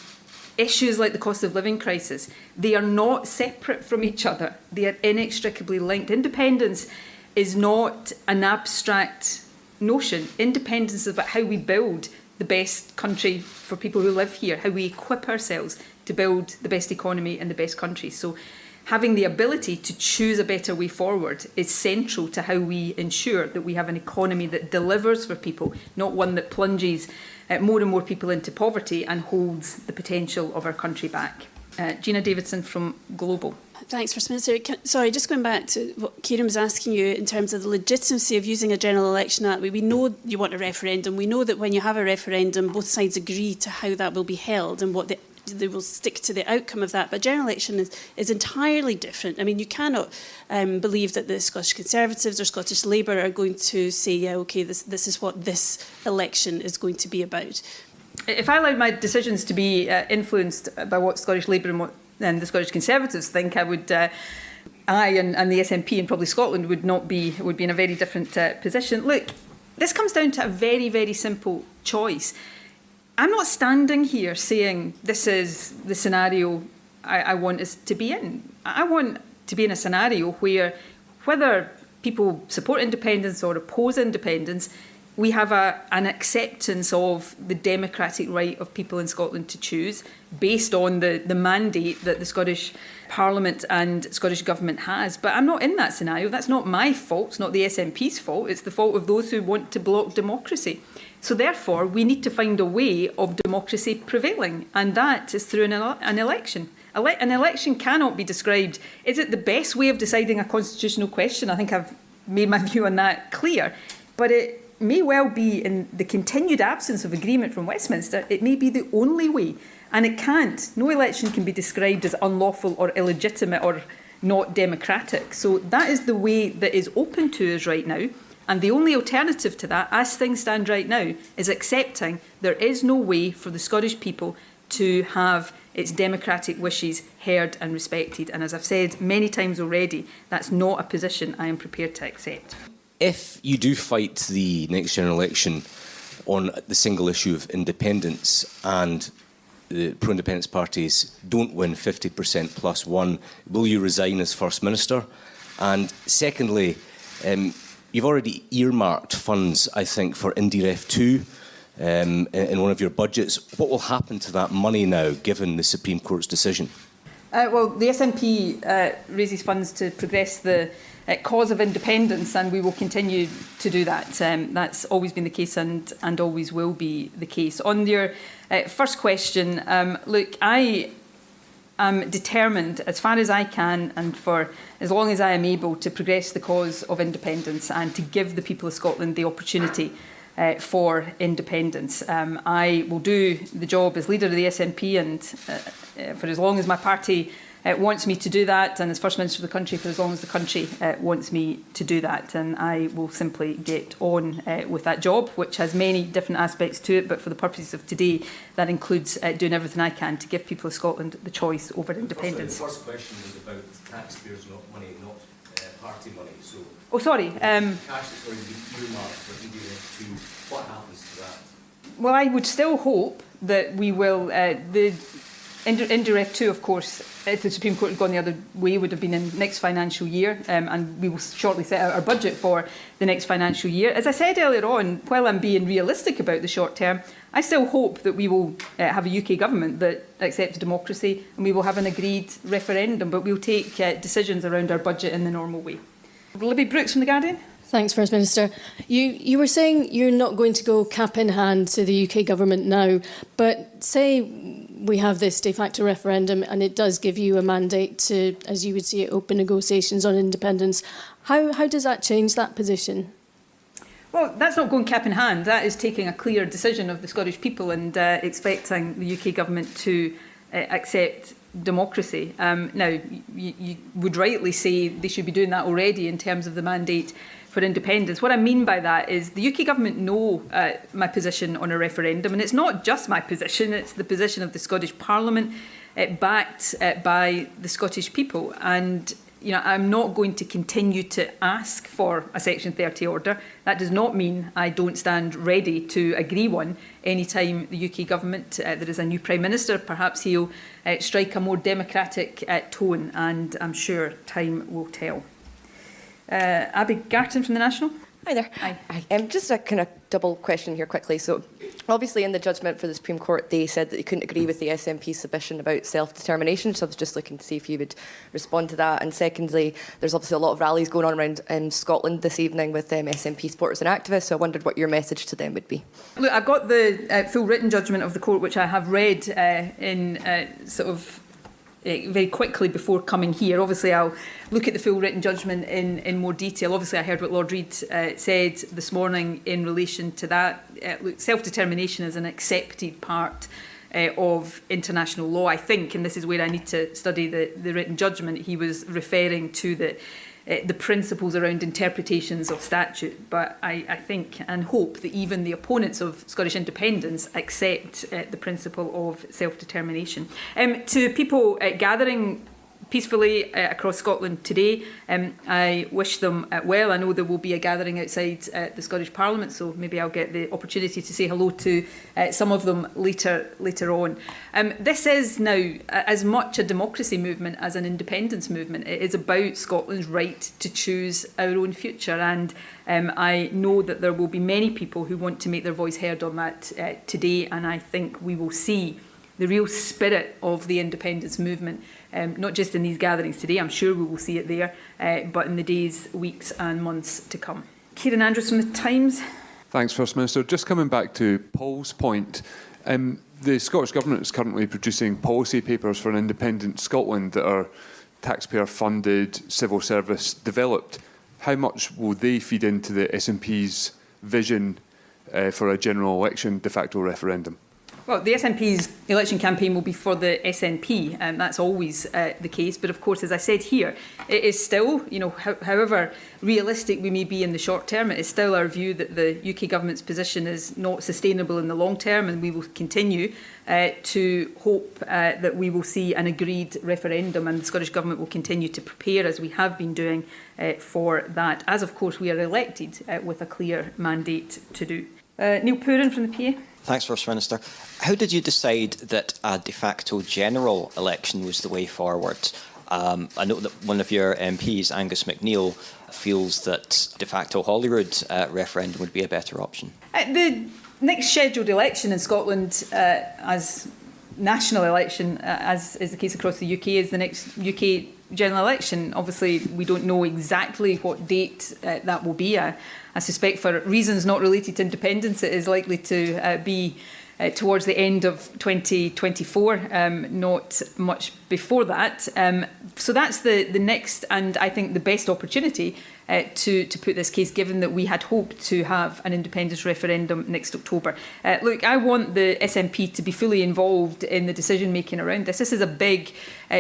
issues like the cost of living crisis, they are not separate from each other. They are inextricably linked. Independence is not an abstract notion. Independence is about how we build the best country for people who live here, how we equip ourselves to build the best economy in the best country. So having the ability to choose a better way forward is central to how we ensure that we have an economy that delivers for people, not one that plunges more and more people into poverty and holds the potential of our country back. Gina Davidson from Global. Thanks, First Minister. Sorry, just going back to what Kieran was asking you in terms of the legitimacy of using a general election that way. We know you want a referendum. We know that when you have a referendum, both sides agree to how that will be held and what the they will stick to the outcome of that. But general election is entirely different. I mean, you cannot believe that the Scottish Conservatives or Scottish Labour are going to say, yeah, OK, this is what this election is going to be about. If I allowed my decisions to be influenced by what Scottish Labour and the Scottish Conservatives think, I would... I and the SNP and probably Scotland would be in a very different position. Look, this comes down to a very, very simple choice. I'm not standing here saying this is the scenario I want us to be in. I want to be in a scenario where, whether people support independence or oppose independence, we have an acceptance of the democratic right of people in Scotland to choose, based on the mandate that the Scottish Parliament and Scottish Government has. But I'm not in that scenario. That's not my fault. It's not the SNP's fault. It's the fault of those who want to block democracy. So therefore, we need to find a way of democracy prevailing, and that is through an election. An election cannot be described. Is it the best way of deciding a constitutional question? I think I've made my view on that clear. But it may well be, in the continued absence of agreement from Westminster, it may be the only way. And it can't. No election can be described as unlawful or illegitimate or not democratic. So that is the way that is open to us right now. And the only alternative to that, as things stand right now, is accepting there is no way for the Scottish people to have its democratic wishes heard and respected. And as I've said many times already, that's not a position I am prepared to accept. If you do fight the next general election on the single issue of independence and the pro-independence parties don't win 50% plus one, will you resign as First Minister? And secondly, you've already earmarked funds, I think, for IndyRef 2 in one of your budgets. What will happen to that money now, given the Supreme Court's decision? Well, the SNP raises funds to progress the cause of independence, and we will continue to do that. That's always been the case and always will be the case. On your first question, look, I am determined, as far as I can and for as long as I am able, to progress the cause of independence and to give the people of Scotland the opportunity for independence. I will do the job as leader of the SNP and for as long as my party wants me to do that, and as First Minister of the country for as long as the country wants me to do that. And I will simply get on with that job, which has many different aspects to it, but for the purposes of today, that includes doing everything I can to give people of Scotland the choice over independence. The first question was about taxpayers' money, not party money. So, oh, sorry. Cash that's already been earmarked for EDF2, what happens to that? Well, I would still hope that we will... IndyRef 2, of course, if the Supreme Court had gone the other way, would have been in next financial year, and we will shortly set out our budget for the next financial year. As I said earlier on, while I'm being realistic about the short term, I still hope that we will have a UK government that accepts democracy, and we will have an agreed referendum, but we'll take decisions around our budget in the normal way. Libby Brooks from The Guardian. Thanks, First Minister. You were saying you're not going to go cap in hand to the UK government now, but say we have this de facto referendum and it does give you a mandate to, as you would see it, open negotiations on independence. How does that change that position? Well, that's not going cap in hand. That is taking a clear decision of the Scottish people and expecting the UK government to accept democracy. Now, you would rightly say they should be doing that already in terms of the mandate for independence. What I mean by that is the UK government know my position on a referendum, and it's not just my position, it's the position of the Scottish Parliament, backed by the Scottish people. And I'm not going to continue to ask for a Section 30 order. That does not mean I don't stand ready to agree one anytime the UK government, there is a new Prime Minister, perhaps he'll strike a more democratic tone, and I'm sure time will tell. Abby Garton from The National. Hi there. Hi. Just a kind of double question here quickly. So obviously in the judgment for the Supreme Court, they said that they couldn't agree with the SNP's submission about self-determination. So I was just looking to see if you would respond to that. And secondly, there's obviously a lot of rallies going on around in Scotland this evening with SNP supporters and activists. So I wondered what your message to them would be. Look, I've got the full written judgment of the court, which I have read very quickly before coming here. Obviously, I'll look at the full written judgment in more detail. Obviously, I heard what Lord Reid said this morning in relation to that. Look, self-determination is an accepted part of international law. I think, and this is where I need to study the written judgment, he was referring to the principles around interpretations of statute. But I think and hope that even the opponents of Scottish independence accept the principle of self-determination. To people gathering peacefully across Scotland today, I wish them well. I know there will be a gathering outside the Scottish Parliament, so maybe I'll get the opportunity to say hello to some of them later on. This is now as much a democracy movement as an independence movement. It is about Scotland's right to choose our own future, and I know that there will be many people who want to make their voice heard on that today, and I think we will see the real spirit of the independence movement, not just in these gatherings today. I'm sure we will see it there, but in the days, weeks and months to come. Kieran Andrews from The Times. Thanks, First Minister. Just coming back to Paul's point, the Scottish Government is currently producing policy papers for an independent Scotland that are taxpayer-funded, civil service developed. How much will they feed into the SNP's vision for a general election de facto referendum? Well, the SNP's election campaign will be for the SNP, and that's always the case. But of course, as I said here, it is still, however realistic we may be in the short term, it is still our view that the UK government's position is not sustainable in the long term, and we will continue to hope that we will see an agreed referendum, and the Scottish Government will continue to prepare, as we have been doing, for that, as of course we are elected with a clear mandate to do. Neil Pooran from the PA. Thanks, First Minister. How did you decide that a de facto general election was the way forward? I know that one of your MPs, Angus MacNeil, feels that de facto Holyrood referendum would be a better option. The next scheduled election in Scotland, as national election, as is the case across the UK, is the next UK general election. Obviously, we don't know exactly what date that will be. I suspect for reasons not related to independence, it is likely to be towards the end of 2024, not much before that. So that's the next and I think the best opportunity to put this case, given that we had hoped to have an independence referendum next October. Look, I want the SNP to be fully involved in the decision making around this. This is a big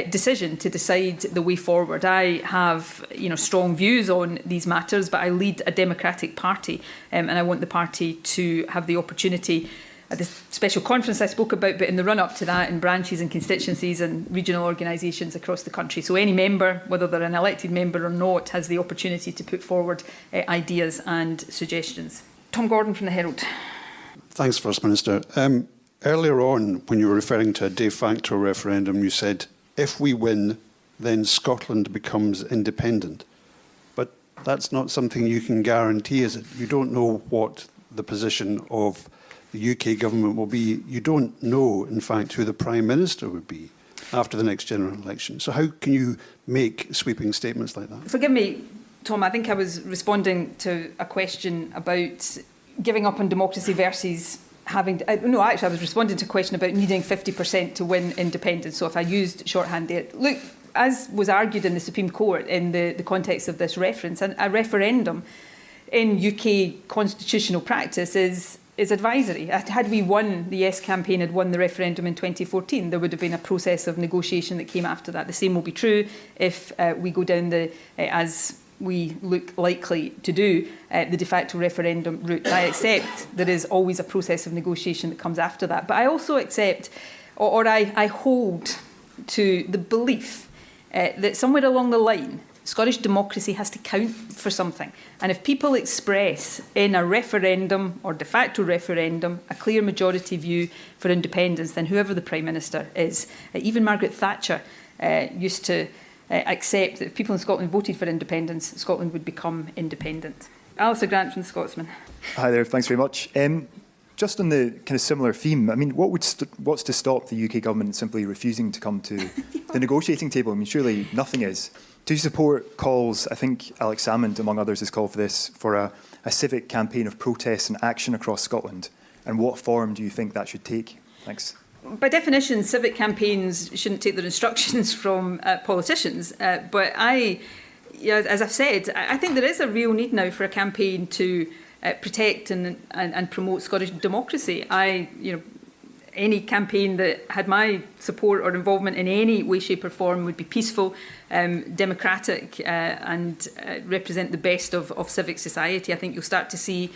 decision to decide the way forward. I have strong views on these matters, but I lead a democratic party, and I want the party to have the opportunity at the special conference I spoke about, but in the run-up to that, in branches and constituencies and regional organisations across the country. So any member, whether they're an elected member or not, has the opportunity to put forward ideas and suggestions. Tom Gordon from the Herald. Thanks, First Minister. Earlier on, when you were referring to a de facto referendum, you said, if we win, then Scotland becomes independent. But that's not something you can guarantee, is it? You don't know what the position of the UK government will be. You don't know, in fact, who the Prime Minister would be after the next general election. So how can you make sweeping statements like that? Forgive me, Tom, I think I was responding to a question about giving up on democracy versus having... no, actually, I was responding to a question about needing 50% to win independence. So if I used shorthand there... Look, as was argued in the Supreme Court in the context of this reference, a referendum in UK constitutional practice is advisory. Had we won, the Yes campaign had won the referendum in 2014, there would have been a process of negotiation that came after that. The same will be true if we go down as we look likely to do, the de facto referendum route. I accept there is always a process of negotiation that comes after that. But I also accept, or I hold to the belief that somewhere along the line, Scottish democracy has to count for something. And if people express in a referendum or de facto referendum a clear majority view for independence, then whoever the Prime Minister is, even Margaret Thatcher used to accept that if people in Scotland voted for independence, Scotland would become independent. Alistair Grant from The Scotsman. Hi there, thanks very much. Just on the kind of similar theme, I mean, what's to stop the UK government simply refusing to come to the negotiating table? I mean, surely nothing is. Do you support calls, I think Alex Salmond, among others, has called for this, for a civic campaign of protest and action across Scotland? And what form do you think that should take? Thanks. By definition, civic campaigns shouldn't take their instructions from politicians. But as I've said, I think there is a real need now for a campaign to protect and promote Scottish democracy. any campaign that had my support or involvement in any way, shape or form would be peaceful, democratic and represent the best of civic society. I think you'll start to see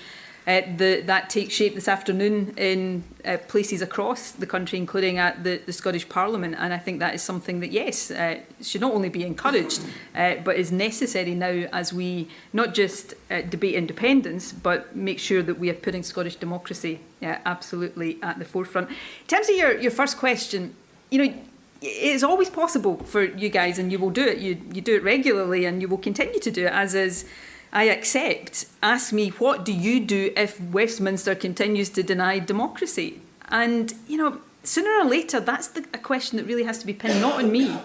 that take shape this afternoon in places across the country, including at the Scottish Parliament. And I think that is something that, yes, should not only be encouraged, but is necessary now as we not just debate independence, but make sure that we are putting Scottish democracy absolutely at the forefront. In terms of your first question, you know, it's always possible for you guys, and you will do it. You do it regularly, and you will continue to do it, as is I accept. Ask me, what do you do if Westminster continues to deny democracy? And, you know, sooner or later, that's a question that really has to be pinned not on me,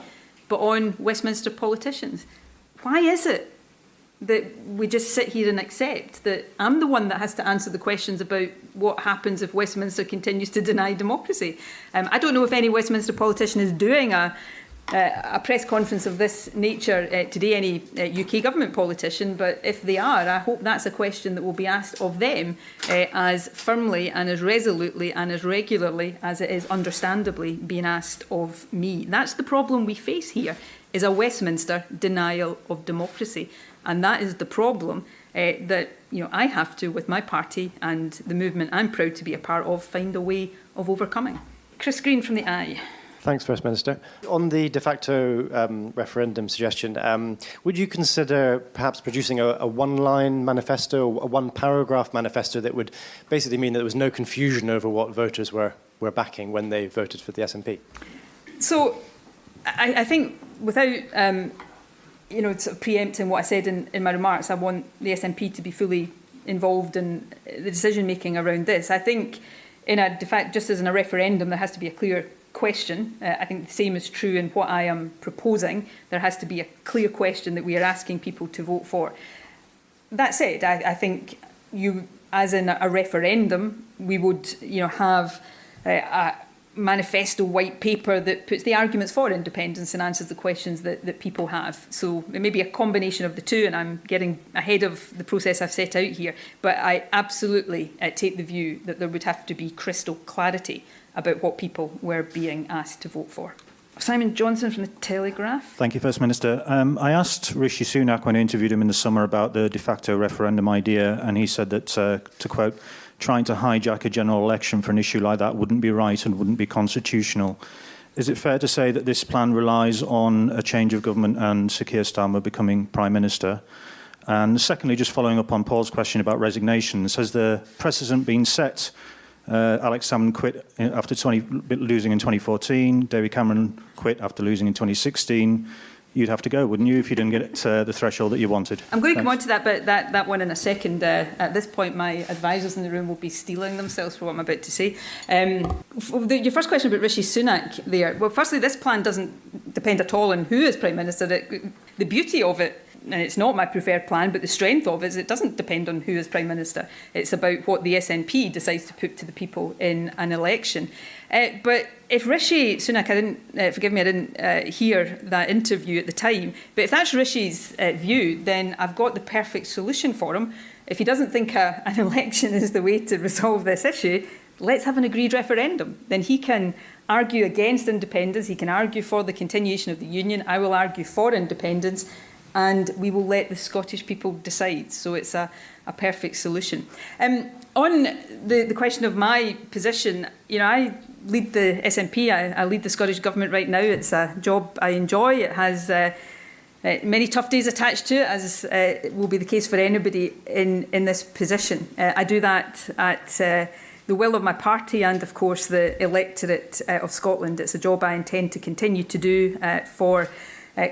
but on Westminster politicians. Why is it that we just sit here and accept that I'm the one that has to answer the questions about what happens if Westminster continues to deny democracy? I don't know if any Westminster politician is doing a press conference of this nature today, any UK government politician, but if they are, I hope that's a question that will be asked of them as firmly and as resolutely and as regularly as it is understandably being asked of me. That's the problem we face here, is a Westminster denial of democracy. And that is the problem that, you know, I have to, with my party and the movement I'm proud to be a part of, find a way of overcoming. Chris Green from the Eye. Thanks, First Minister. On the de facto referendum suggestion, would you consider perhaps producing a one-line manifesto, a one-paragraph manifesto that would basically mean that there was no confusion over what voters were backing when they voted for the SNP? So, I think without you know, sort of preempting what I said in my remarks, I want the SNP to be fully involved in the decision-making around this. I think, just as in a referendum, there has to be a clear question. I think the same is true in what I am proposing. There has to be a clear question that we are asking people to vote for. That said, I think as in a referendum, we would, you know, have a manifesto white paper that puts the arguments for independence and answers the questions that people have. So it may be a combination of the two, and I'm getting ahead of the process I've set out here, but I absolutely take the view that there would have to be crystal clarity about what people were being asked to vote for. Simon Johnson from The Telegraph. Thank you, First Minister. I asked Rishi Sunak when I interviewed him in the summer about the de facto referendum idea, and he said that, to quote, trying to hijack a general election for an issue like that wouldn't be right and wouldn't be constitutional. Is it fair to say that this plan relies on a change of government and Sir Keir Starmer becoming Prime Minister? And secondly, just following up on Paul's question about resignations, has the precedent been set? Alex Salmond quit after losing in 2014. David Cameron quit after losing in 2016. You'd have to go, wouldn't you, if you didn't get the threshold that you wanted? I'm going to come on to that, but that one in a second. At this point, my advisors in the room will be stealing themselves for what I'm about to say. Your first question about Rishi Sunak there. Well, firstly, this plan doesn't depend at all on who is Prime Minister. The beauty of it, and it's not my preferred plan, but the strength of it is it doesn't depend on who is Prime Minister. It's about what the SNP decides to put to the people in an election. But if Rishi Sunak, forgive me, I didn't hear that interview at the time, but if that's Rishi's view, then I've got the perfect solution for him. If he doesn't think an election is the way to resolve this issue, let's have an agreed referendum. Then he can argue against independence, he can argue for the continuation of the Union, I will argue for independence, and we will let the Scottish people decide. So it's a perfect solution. On the question of my position, you know, I lead the SNP, I lead the Scottish Government right now. It's a job I enjoy. It has many tough days attached to it, as will be the case for anybody in this position. I do that at the will of my party and, of course, the electorate of Scotland. It's a job I intend to continue to do for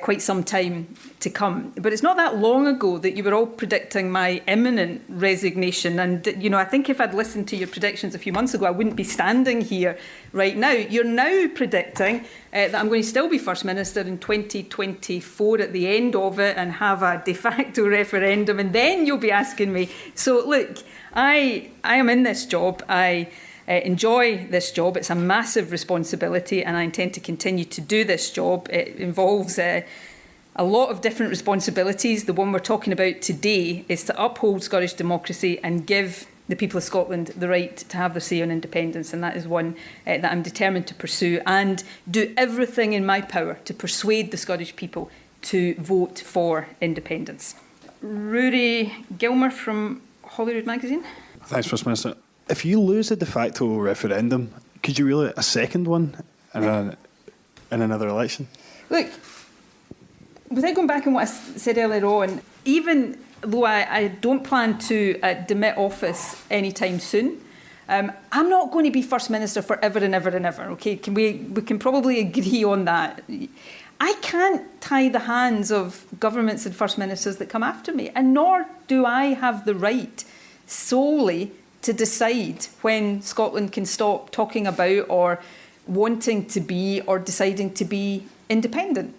quite some time to come. But it's not that long ago that you were all predicting my imminent resignation. And, you know, I think if I'd listened to your predictions a few months ago, I wouldn't be standing here right now. You're now predicting that I'm going to still be First Minister in 2024 at the end of it and have a de facto referendum. And then you'll be asking me. So, look, I am in this job. I enjoy this job. It's a massive responsibility, and I intend to continue to do this job. It involves a lot of different responsibilities. The one we're talking about today is to uphold Scottish democracy and give the people of Scotland the right to have their say on independence, and that is one that I'm determined to pursue and do everything in my power to persuade the Scottish people to vote for independence. Rory Gilmer from Holyrood Magazine. Thanks, First Minister. If you lose a de facto referendum, could you rule out a second one in another election? Look, without going back on what I said earlier on, even though I don't plan to demit office anytime soon, I'm not going to be First Minister forever and ever and ever. Okay, we can probably agree on that. I can't tie the hands of governments and First Ministers that come after me, and nor do I have the right solely to decide when Scotland can stop talking about or wanting to be or deciding to be independent.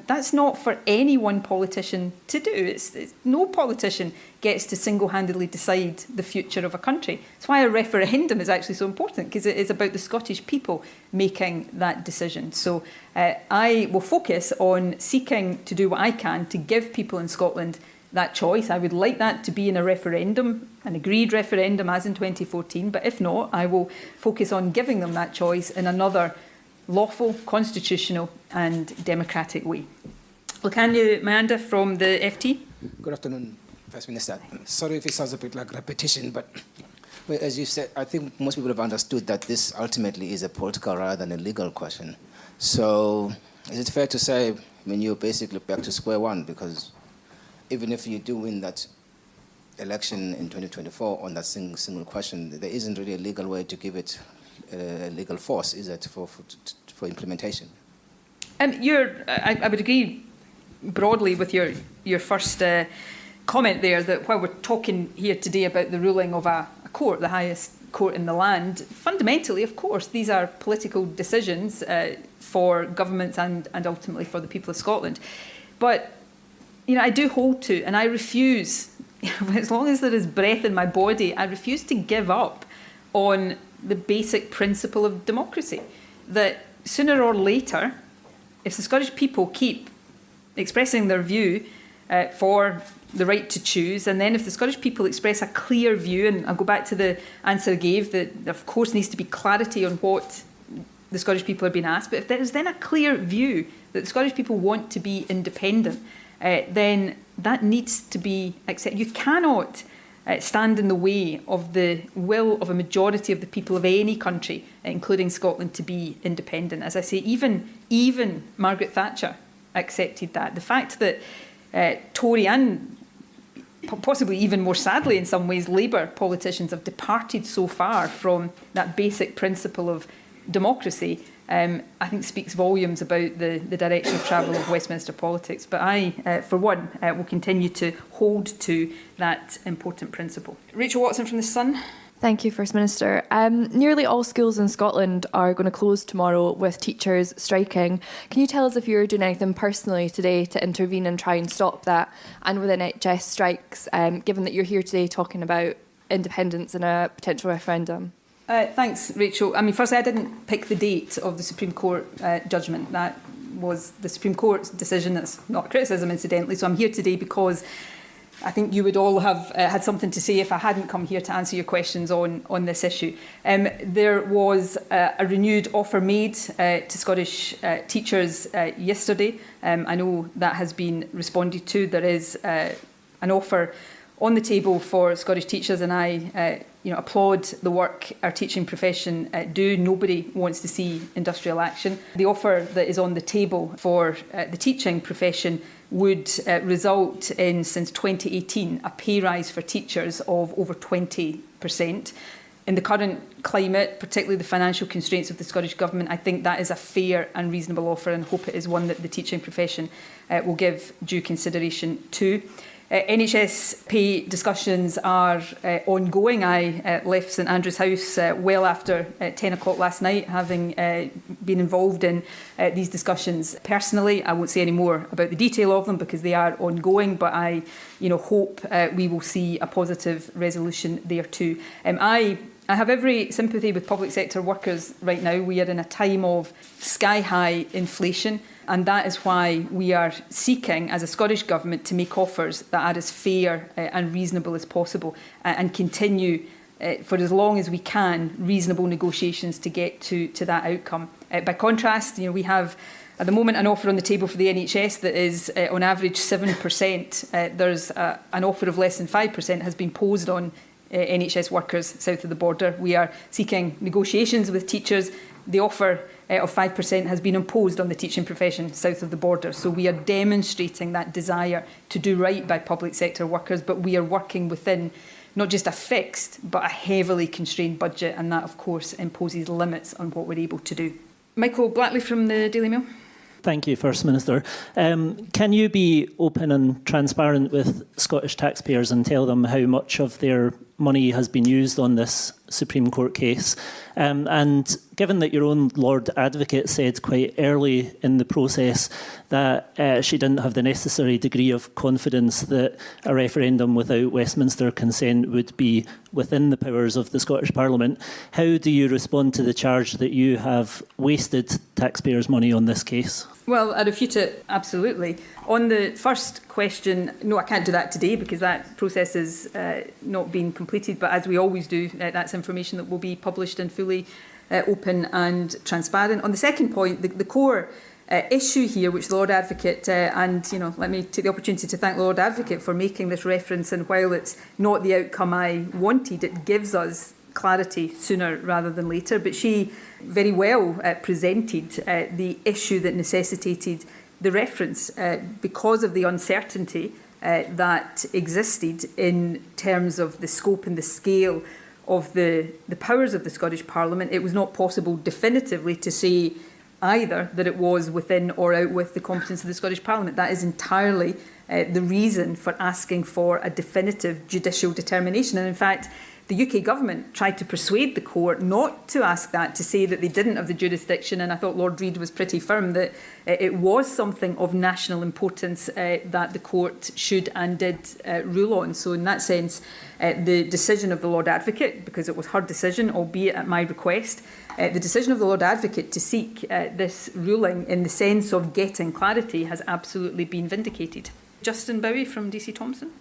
That's not for any one politician to do. No politician gets to single-handedly decide the future of a country. That's why a referendum is actually so important, because it is about the Scottish people making that decision. So I will focus on seeking to do what I can to give people in Scotland that choice. I would like that to be in a referendum, an agreed referendum as in 2014, but if not, I will focus on giving them that choice in another lawful, constitutional and democratic way. Lukanya Mayanda from the FT. Good afternoon, First Minister. Sorry if it sounds a bit like repetition, but well, as you said, I think most people have understood that this ultimately is a political rather than a legal question. So is it fair to say, you're basically back to square one, because even if you do win that election in 2024 on that single question, there isn't really a legal way to give it legal force, is it, for implementation? I would agree broadly with your first comment there, that while we're talking here today about the ruling of a court, the highest court in the land, fundamentally, of course, these are political decisions for governments and ultimately for the people of Scotland. But I do hold to, and I refuse, as long as there is breath in my body, I refuse to give up on the basic principle of democracy, that sooner or later, if the Scottish people keep expressing their view for the right to choose, and then if the Scottish people express a clear view, and I'll go back to the answer I gave, that there of course needs to be clarity on what the Scottish people are being asked, but if there is then a clear view that the Scottish people want to be independent, then that needs to be accepted. You cannot stand in the way of the will of a majority of the people of any country, including Scotland, to be independent. As I say, even Margaret Thatcher accepted that. The fact that Tory and possibly even more sadly in some ways Labour politicians have departed so far from that basic principle of democracy, I think speaks volumes about the direction of travel of Westminster politics. But I, for one, will continue to hold to that important principle. Rachel Watson from The Sun. Thank you, First Minister. Nearly all schools in Scotland are going to close tomorrow with teachers striking. Can you tell us if you're doing anything personally today to intervene and try and stop that? And with NHS strikes, given that you're here today talking about independence and a potential referendum? Thanks, Rachel. Firstly, I didn't pick the date of the Supreme Court judgment. That was the Supreme Court's decision. That's not a criticism, incidentally. So I'm here today because I think you would all have had something to say if I hadn't come here to answer your questions on this issue. There was a renewed offer made to Scottish teachers yesterday. I know that has been responded to. There is an offer on the table for Scottish teachers, and I applaud the work our teaching profession do. Nobody wants to see industrial action. The offer that is on the table for the teaching profession would result in, since 2018, a pay rise for teachers of over 20%. In the current climate, particularly the financial constraints of the Scottish Government, I think that is a fair and reasonable offer, and hope it is one that the teaching profession will give due consideration to. NHS pay discussions are ongoing. I left St Andrew's House well after 10 o'clock last night, having been involved in these discussions personally. I won't say any more about the detail of them because they are ongoing, but I hope we will see a positive resolution there too. I have every sympathy with public sector workers right now. We are in a time of sky-high inflation, and that is why we are seeking, as a Scottish Government, to make offers that are as fair and reasonable as possible, and continue for as long as we can, reasonable negotiations to get to that outcome. By contrast, we have at the moment an offer on the table for the NHS that is on average 7%. There's an offer of less than 5% has been posed on NHS workers south of the border. We are seeking negotiations with teachers. The offer of 5% has been imposed on the teaching profession south of the border. So we are demonstrating that desire to do right by public sector workers, but we are working within not just a fixed, but a heavily constrained budget, and that, of course, imposes limits on what we're able to do. Michael Blackley from the Daily Mail. Thank you, First Minister. Can you be open and transparent with Scottish taxpayers and tell them how much of their money has been used on this Supreme Court case? And given that your own Lord Advocate said quite early in the process that she didn't have the necessary degree of confidence that a referendum without Westminster consent would be within the powers of the Scottish Parliament, how do you respond to the charge that you have wasted taxpayers' money on this case? Well, I refute it absolutely. On the first question, no, I can't do that today because that process is not been completed. But as we always do, that's information that will be published and fully open and transparent. On the second point, the core issue here, which the Lord Advocate, let me take the opportunity to thank the Lord Advocate for making this reference. And while it's not the outcome I wanted, it gives us clarity sooner rather than later. But she very well presented the issue that necessitated the reference because of the uncertainty that existed in terms of the scope and the scale of the powers of the Scottish Parliament. It was not possible definitively to say either that it was within or out with the competence of the Scottish Parliament. That is entirely the reason for asking for a definitive judicial determination. And in fact, the UK government tried to persuade the court not to ask that, to say that they didn't have the jurisdiction, and I thought Lord Reid was pretty firm that it was something of national importance that the court should and did rule on. So in that sense, the decision of the Lord Advocate, because it was her decision, albeit at my request, the decision of the Lord Advocate to seek this ruling in the sense of getting clarity has absolutely been vindicated. Justin Bowie from DC Thomson.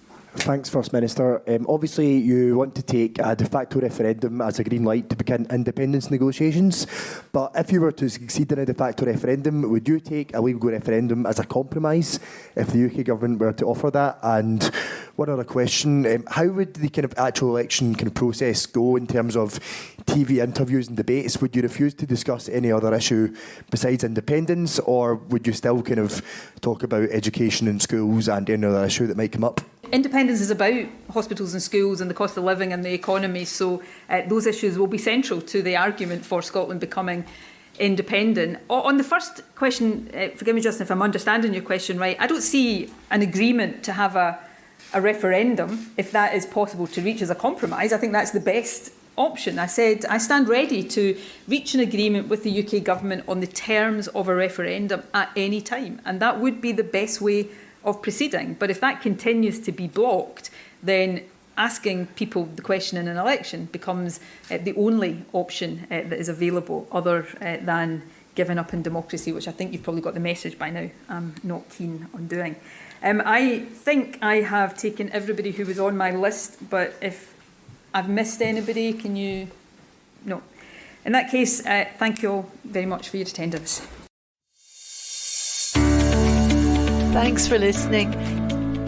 Thanks, First Minister. Obviously, you want to take a de facto referendum as a green light to begin independence negotiations. But if you were to succeed in a de facto referendum, would you take a legal referendum as a compromise if the UK government were to offer that? And one other question, how would the kind of actual election kind of process go in terms of TV interviews and debates? Would you refuse to discuss any other issue besides independence, or would you still kind of talk about education in schools and any other issue that might come up? Independence is about hospitals and schools and the cost of living and the economy, so those issues will be central to the argument for Scotland becoming independent. On the first question, forgive me, Justin, if I'm understanding your question right, I don't see an agreement to have a referendum, if that is possible to reach as a compromise. I think that's the best option. I said I stand ready to reach an agreement with the UK government on the terms of a referendum at any time, and that would be the best way of proceeding. But if that continues to be blocked, then asking people the question in an election becomes the only option that is available, other than giving up in democracy, which I think you've probably got the message by now I'm not keen on doing. I think I have taken everybody who was on my list, but if I've missed anybody, can you? No. In that case, thank you all very much for your attendance. Thanks for listening.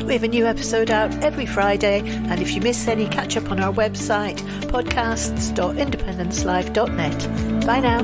We have a new episode out every Friday, and if you miss any, catch up on our website, podcasts.independencelive.net. Bye now.